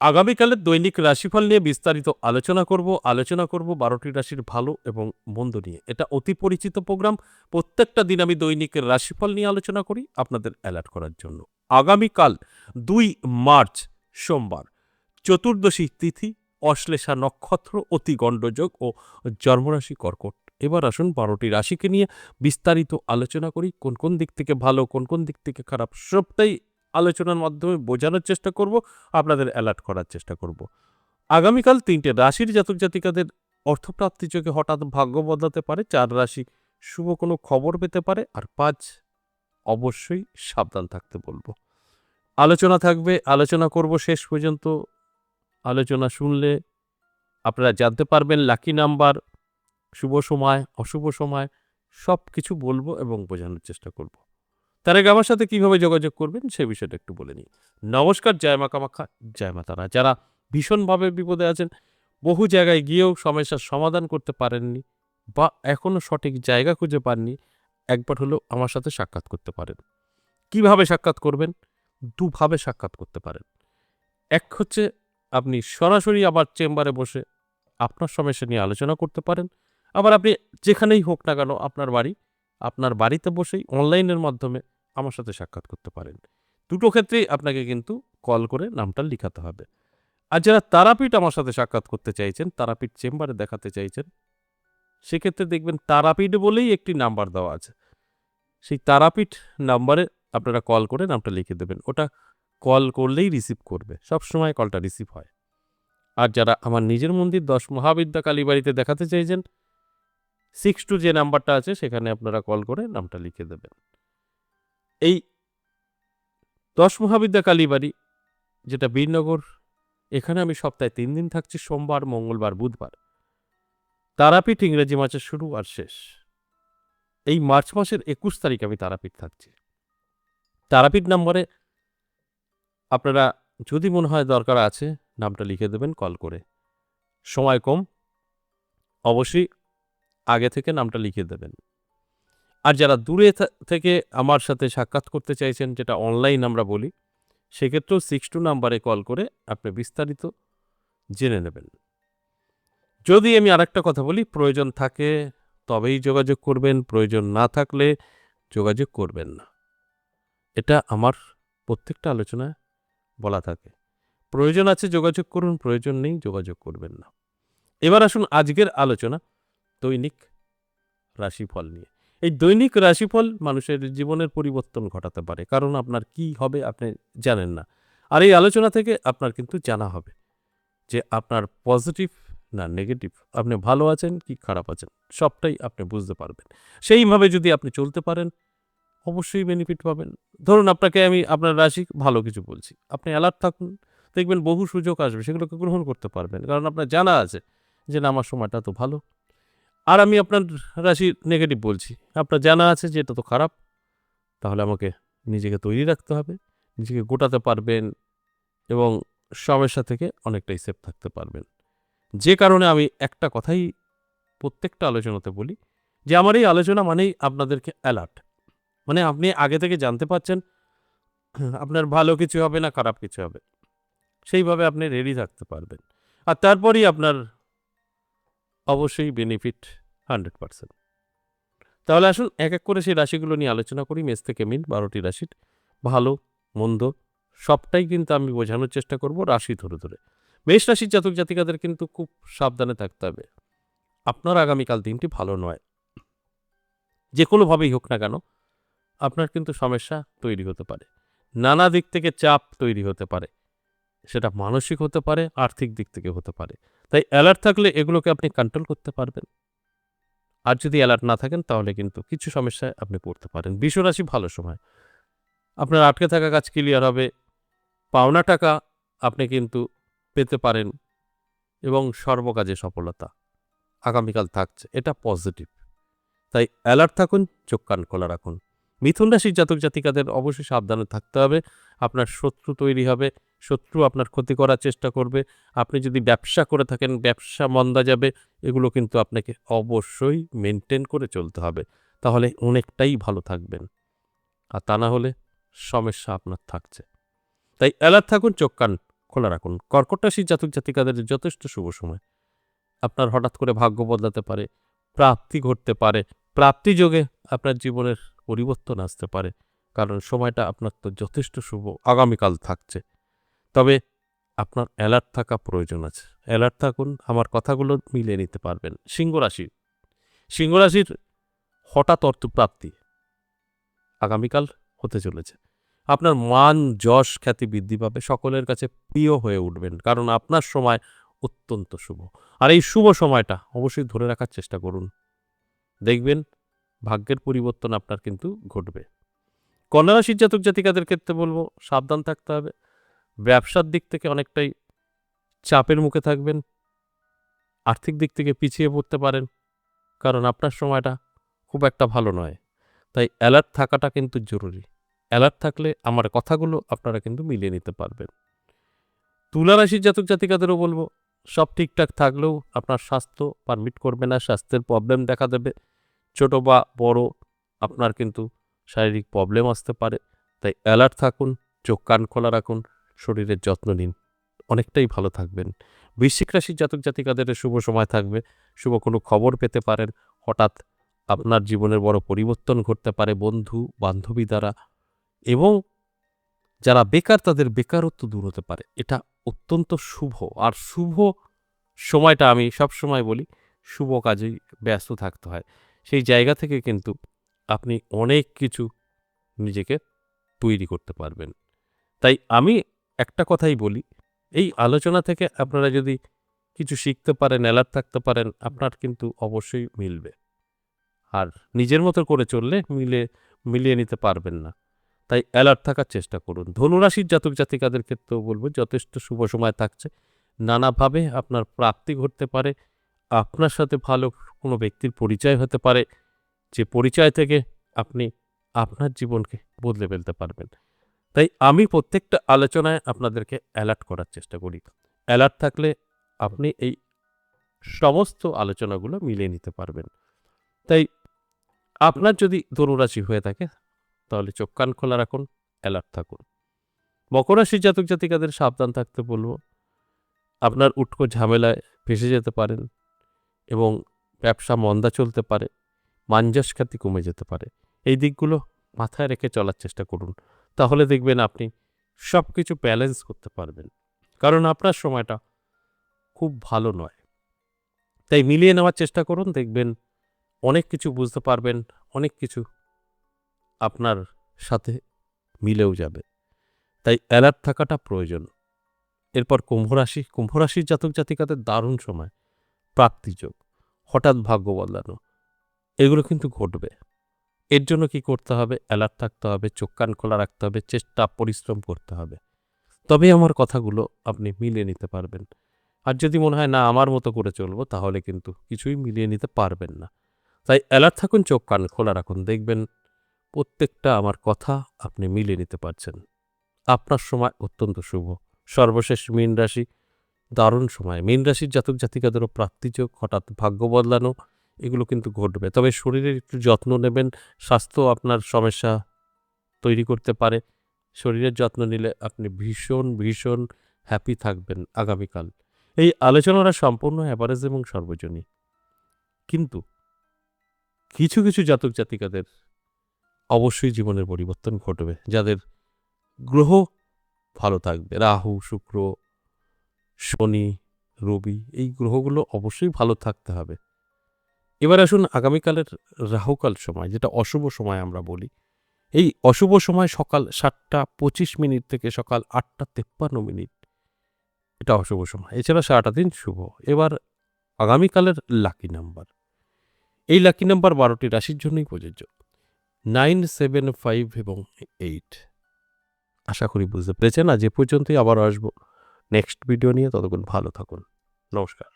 আগামীকালের দৈনিক রাশিফল নিয়ে বিস্তারিত আলোচনা করব 12টি রাশির ভালো এবং মন্দ নিয়ে। এটা অতি পরিচিত প্রোগ্রাম। প্রত্যেকটা দিন আমি দৈনিক রাশিফল নিয়ে আলোচনা করি আপনাদের অ্যালার্ট করার জন্য। আগামীকাল 2 মার্চ সোমবার, চতুর্দশী তিথি, অশ্লেষা নক্ষত্র, অতি গণ্ডযোগ ও জন্মরাশি কর্কট। এবার আসুন 12টি রাশিকে নিয়ে বিস্তারিত আলোচনা করি। কোন কোন দিক থেকে ভালো, কোন কোন দিক থেকে খারাপ, সবটাই আলোচনার মাধ্যমে বোঝানোর চেষ্টা করব, আপনাদের অ্যালার্ট করার চেষ্টা করব। আগামীকাল 3টে রাশির জাতক জাতিকাদের অর্থপ্রাপ্তি যোগে হঠাৎ ভাগ্য বদলাতে পারে। 4 রাশি শুভ কোনো খবর পেতে পারে। আর 5 অবশ্যই সাবধান থাকতে বলবো। আলোচনা থাকবে, আলোচনা করব শেষ পর্যন্ত। আলোচনা শুনলে আপনারা জানতে পারবেন লাকি নাম্বার, শুভ সময়, অশুভ সময়, সব কিছু বলবো এবং বোঝানোর চেষ্টা করব। তার আগে আমার সাথে কিভাবে যোগাযোগ করবেন সে বিষয়টা একটু বলে নিই। নমস্কার, জয় মা কামাখ্যা, জয় মা তারা। যারা ভীষণভাবে বিপদে আছেন, বহু জায়গায় গিয়েও সমস্যার সমাধান করতে পারেননি বা এখনো সঠিক জায়গা খুঁজে পাননি, একবার হলেও আমার সাথে সাক্ষাৎ করতে পারেন। কিভাবে সাক্ষাৎ করবেন? দুভাবে সাক্ষাৎ করতে পারেন। এক হচ্ছে আপনি সরাসরি আমার চেম্বারে বসে আপনার সমস্যা নিয়ে আলোচনা করতে পারেন। আবার আপনি যেখানেই হোক না কেন, আপনার বাড়িতে বসেই অনলাইনের মাধ্যমে আমার সাথে সাক্ষাৎ করতে পারেন। দুটো ক্ষেত্রেই আপনাকে কিন্তু কল করে নামটা লিখাতে হবে। আর যারা তারাপীঠ আমার সাথে সাক্ষাৎ করতে চাইছেন, তারাপীঠ চেম্বারে দেখাতে চাইছেন, সেক্ষেত্রে দেখবেন তারাপীঠ বলেই একটি নাম্বার দেওয়া আছে। সেই তারাপীঠ নাম্বারে আপনারা কল করে নামটা লিখে দেবেন। ওটা কল করলেই রিসিভ করবে, সবসময় কলটা রিসিভ হয়। আর যারা আমার নিজের মন্দির 10 মহাবিদ্যা কালীবাড়িতে দেখাতে চাইছেন, 62 যে নাম্বারটা আছে সেখানে আপনারা কল করে নামটা লিখে দেবেন। এই 10 মহাবিদ্যা কালীবাড়ি, যেটা বীরনগর, এখানে আমি সপ্তাহে 3 দিন থাকছি, সোমবার, মঙ্গলবার, বুধবার। তারাপীঠ ইংরেজি মাসের শুরু আর শেষ। এই মার্চ মাসের 21 তারিখ আমি তারাপীঠ থাকছি। তারাপীঠ নম্বরে আপনারা যদি মনে হয় দরকার আছে, নামটা লিখে দেবেন কল করে। সময় কম, অবশ্যই আগে থেকে নামটা লিখে দেবেন। আর যারা দূরে থেকে আমার সাথে সাক্ষাৎ করতে চাইছেন, যেটা অনলাইন আমরা বলি, সেক্ষেত্রেও 62 নাম্বারে কল করে আপনি বিস্তারিত জেনে নেবেন। যদি আমি আরেকটা কথা বলি, প্রয়োজন থাকে তবেই যোগাযোগ করবেন, প্রয়োজন না থাকলে যোগাযোগ করবেন না। এটা আমার প্রত্যেকটা আলোচনায় বলা থাকে। প্রয়োজন আছে যোগাযোগ করুন, প্রয়োজন নেই যোগাযোগ করবেন না। এবার আসুন আজকের আলোচনা দৈনিক রাশিফল নিয়ে। এই দৈনিক রাশিফল মানুষের জীবনের পরিবর্তন ঘটাতে পারে, কারণ আপনার কি হবে আপনি জানেন না। আর এই আলোচনা থেকে আপনার কিন্তু জানা হবে যে আপনার পজিটিভ না নেগেটিভ, আপনি ভালো আছেন কি খারাপ আছেন, সবটাই আপনি বুঝতে পারবেন। সেইভাবে যদি আপনি চলতে পারেন, অবশ্যই বেনিফিট পাবেন। ধরুন আপনাকে আমি আপনার রাশি ভালো কিছু বলছি, আপনি অ্যালার্ট থাকুন, দেখবেন বহু সুযোগ আসবে, সেগুলোকে গ্রহণ করতে পারবেন, কারণ আপনার জানা আছে যে না, আমার সময়টা তো ভালো। আর আমি আপনার রাশি নেগেটিভ বলছি, আপনার জানা আছে যে এটা তো খারাপ, তাহলে আমাকে নিজেকে তৈরি রাখতে হবে, নিজেকে গোটাতে পারবেন এবং সমস্যা থেকে অনেকটাই সেফ থাকতে পারবেন। যে কারণে আমি একটা কথাই প্রত্যেকটা আলোচনাতে বলি, যে আমার এই আলোচনা মানেই আপনাদেরকে অ্যালার্ট। মানে আপনি আগে থেকে জানতে পারছেন আপনার ভালো কিছু হবে না খারাপ কিছু হবে, সেইভাবে আপনি রেডি থাকতে পারবেন। আর তারপরেই আপনার অবশ্যই বেনিফিট 100%। তাহলে আসুন এক এক করে সেই রাশিগুলো নিয়ে আলোচনা করি। মেষ থেকে মিন 12টি রাশির ভালো মন্দ সবটাই কিন্তু আমি বোঝানোর চেষ্টা করব রাশি ধরে ধরে। মেষ রাশির জাতক জাতিকাদের কিন্তু খুব সাবধানে থাকতে হবে। আপনার আগামীকাল দিনটি ভালো নয়, যে কোনোভাবেই হোক না কেন আপনার কিন্তু সমস্যা তৈরি হতে পারে, নানা দিক থেকে চাপ তৈরি হতে পারে, সেটা মানসিক হতে পারে, আর্থিক দিক থেকে হতে পারে। তাই অ্যালার্ট থাকলে এগুলোকে আপনি কন্ট্রোল করতে পারবেন। আর যদি অ্যালার্ট না থাকেন তাহলে কিন্তু কিছু সমস্যায় আপনি পড়তে পারেন। বৃষ রাশি ভালো সময়, আপনার আটকে থাকা কাজ ক্লিয়ার হবে, পাওনা টাকা আপনি কিন্তু পেতে পারেন এবং সর্বকাজে সফলতা আগামীকাল থাকছে, এটা পজিটিভ। তাই অ্যালার্ট থাকুন, চোখ কান খোলা রাখুন। মিথুন রাশির জাতক জাতিকাদের অবশ্যই সাবধানে থাকতে হবে। আপনার শত্রু তৈরি হবে, শত্রু আপনার ক্ষতি করার চেষ্টা করবে। আপনি যদি ব্যবসা করে থাকেন, ব্যবসা মন্দা যাবে, এগুলো কিন্তু আপনাকে অবশ্যই মেনটেন করে চলতে হবে, তাহলে অনেকটাই ভালো থাকবেন। আর তা না হলে সমস্যা আপনার থাকছে। তাই অ্যালার্ট থাকুন, চোখ কান খোলা রাখুন। কর্কট রাশির জাতক জাতিকাদের যথেষ্ট শুভ সময়। আপনার হঠাৎ করে ভাগ্য বদলাতে পারে, প্রাপ্তি ঘটতে পারে, প্রাপ্তিযোগে আপনার জীবনের পরিবর্তন আসতে পারে, কারণ সময়টা আপনার তো যথেষ্ট শুভ আগামীকাল থাকছে। তবে আপনার অ্যালার্ট থাকা প্রয়োজন আছে। অ্যালার্ট থাকুন, আমার কথাগুলো মিলিয়ে নিতে পারবেন। সিংহ রাশির হঠাৎ অর্থপ্রাপ্তি আগামীকাল হতে চলেছে। আপনার মান যশ খ্যাতি বৃদ্ধি পাবে, সকলের কাছে প্রিয় হয়ে উঠবেন, কারণ আপনার সময় অত্যন্ত শুভ। আর এই শুভ সময়টা অবশ্যই ধরে রাখার চেষ্টা করুন, দেখবেন ভাগ্যের পরিবর্তন আপনার কিন্তু ঘটবে। কন্যা রাশির জাতক জাতিকাদের ক্ষেত্রে বলবো সাবধান থাকতে হবে। ব্যবসার দিক থেকে অনেকটাই চাপের মুখে থাকবেন, আর্থিক দিক থেকে পিছিয়ে পড়তে পারেন, কারণ আপনার সময়টা খুব একটা ভালো নয়। তাই অ্যালার্ট থাকাটা কিন্তু জরুরি। অ্যালার্ট থাকলে আমার কথাগুলো আপনারা কিন্তু মিলিয়ে নিতে পারবেন। তুলা রাশির জাতক জাতিকাদেরও বলবো সব ঠিকঠাক থাকলেও আপনার স্বাস্থ্য পারমিট করবে না, স্বাস্থ্যের প্রবলেম দেখা দেবে। ছোট বা বড় আপনার কিন্তু শারীরিক প্রবলেম আসতে পারে। তাই অ্যালার্ট থাকুন, চোখ কান খোলা রাখুন, শরীরের যত্ন নিন, অনেকটাই ভালো থাকবেন। বৃশ্চিক রাশির জাতক জাতিকাদের শুভ সময় থাকবে, শুভ কোনো খবর পেতে পারেন, হঠাৎ আপনার জীবনের বড় পরিবর্তন ঘটতে পারে বন্ধু বান্ধবী দ্বারা, এবং যারা বেকার তাদের বেকারত্ব দূর হতে পারে। এটা অত্যন্ত শুভ। আর শুভ সময়টা আমি সবসময় বলি শুভ কাজেই ব্যস্ত থাকতে হয়। সেই জায়গা থেকে কিন্তু আপনি অনেক কিছু নিজেকে তৈরি করতে পারবেন। তাই আমি একটা কথাই বলি, এই আলোচনা থেকে আপনারা যদি কিছু শিখতে পারেন, অ্যালার্ট থাকতে পারেন, আপনার কিন্তু অবশ্যই মিলবে। আর নিজের মতো করে চললে মিলিয়ে নিতে পারবেন না। তাই অ্যালার্ট থাকার চেষ্টা করুন। ধনুরাশির জাতক জাতিকাদের ক্ষেত্রেও বলবো যথেষ্ট শুভ সময় থাকছে। নানাভাবে আপনার প্রাপ্তি ঘটতে পারে, আপনার সাথে ভালো কোনো ব্যক্তির পরিচয় হতে পারে, যে পরিচয় থেকে আপনি আপনার জীবনকে বদলে ফেলতে পারবেন। তাই আমি প্রত্যেকটা আলোচনায় আপনাদেরকে অ্যালার্ট করার চেষ্টা করি। অ্যালার্ট থাকলে আপনি এই সমস্ত আলোচনাগুলো মিলিয়ে নিতে পারবেন। তাই আপনার যদি ধনুরাশি হয়ে থাকে তাহলে চোখ কান খোলা রাখুন, অ্যালার্ট থাকুন। মকর রাশির জাতক জাতিকাদের সাবধান থাকতে বলবো। আপনার উটকো ঝামেলায় ফেঁসে যেতে পারেন এবং ব্যবসা মন্দা চলতে পারে, মানযশ খ্যাতি কমে যেতে পারে। এই দিকগুলো মাথায় রেখে চলার চেষ্টা করুন, তাহলে দেখবেন আপনি সব কিছু ব্যালেন্স করতে পারবেন, কারণ আপনার সময়টা খুব ভালো নয়। তাই মিলিয়ে নেওয়ার চেষ্টা করুন, দেখবেন অনেক কিছু বুঝতে পারবেন, অনেক কিছু আপনার সাথে মিলেও যাবে। তাই অ্যালার্ট থাকাটা প্রয়োজন। এরপর কুম্ভ রাশির জাতক জাতিকাদের দারুণ সময়, প্রাপ্তিযোগ, হঠাৎ ভাগ্য বদলানো, এগুলো কিন্তু ঘটবে। এর জন্য কি করতে হবে? অ্যালার্ট থাকতে হবে, চোখ কান খোলা রাখতে হবে, চেষ্টা পরিশ্রম করতে হবে। তবে আমার কথাগুলো আপনি মিলিয়ে নিতে পারবেন। আর যদি মনে হয় না আমার মতো করে চলবো, তাহলে কিন্তু কিছুই মিলিয়ে নিতে পারবেন না। তাই অ্যালার্ট থাকুন, চোখ কান খোলা রাখুন, দেখবেন প্রত্যেকটা আমার কথা আপনি মিলিয়ে নিতে পারছেন। আপনার সময় অত্যন্ত শুভ। সর্বশেষ মীন রাশি, দারুণ সময়। মীন রাশির জাতক জাতিকাদেরও প্রাপ্তিযোগ, হঠাৎ ভাগ্য বদলানো, এগুলো কিন্তু ঘটবে। তবে শরীরের একটু যত্ন নেবেন, স্বাস্থ্য আপনার সমস্যা তৈরি করতে পারে। শরীরের যত্ন নিলে আপনি ভীষণ হ্যাপি থাকবেন আগামীকাল। এই আলোচনাটা সম্পূর্ণ অ্যাভারেজ এবং সর্বজনীন, কিন্তু কিছু জাতক জাতিকাদের অবশ্যই জীবনের পরিবর্তন ঘটবে, যাদের গ্রহ ভালো থাকবে। রাহু, শুক্র, শনি, রবি, এই গ্রহগুলো অবশ্যই ভালো থাকতে হবে। এবার আসুন আগামীকালের রাহুকাল সময়, যেটা অশুভ সময় আমরা বলি। এই অশুভ সময় সকাল 7:25 থেকে সকাল 8:53, এটা অশুভ সময়। এছাড়া সারাটা দিন শুভ। এবার আগামীকালের লাকি নাম্বার, এই লাকি নাম্বার 12টি রাশির জন্যই প্রযোজ্য, 9, 7, 5 এবং 8। আশা করি বুঝতে পেরেছেন। আজ এ পর্যন্তই, আবার আসবো নেক্সট ভিডিও নিয়ে। ততক্ষণ ভালো থাকুন। নমস্কার।